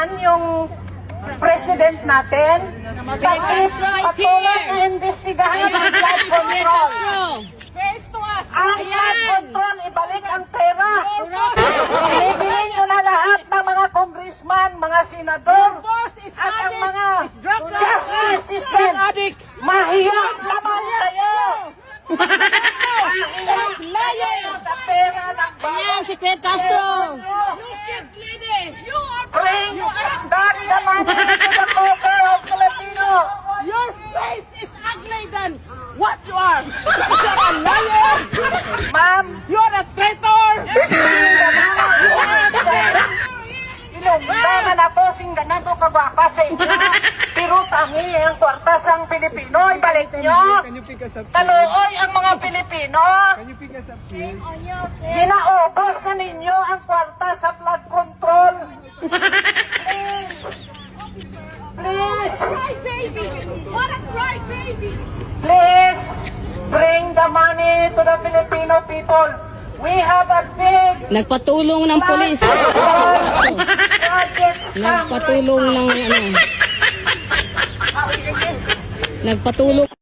naman yung president natin. Bakit patuloy na imbestigahan ang flood control? Ang flood control, ibalik ang pera. Binibilin nyo na lahat ng mga congressman, mga senador, at ang mga justice system. Mahiyang naman kayo! Mahiyang sa pera ng Ayan, si Ted Castro. Bring back the money to the poker of Filipino! Your face is ugly than what you are. You're a liar. Ma'am, You're a traitor. ilunggangan ako singganan ko kagwapa sa inyo. Pero tangi ang kwarta sang Pilipino, ibalik nyo. Kaluoy ang mga Pilipino. Ginaubos na ninyo ang kwarta sa flood control. Please. Please. Baby, what a cry baby. Please bring the money to the Filipino people. We have a big Nagpatulong ng pulis. Nagpatulong ng ano. Nagpatulong.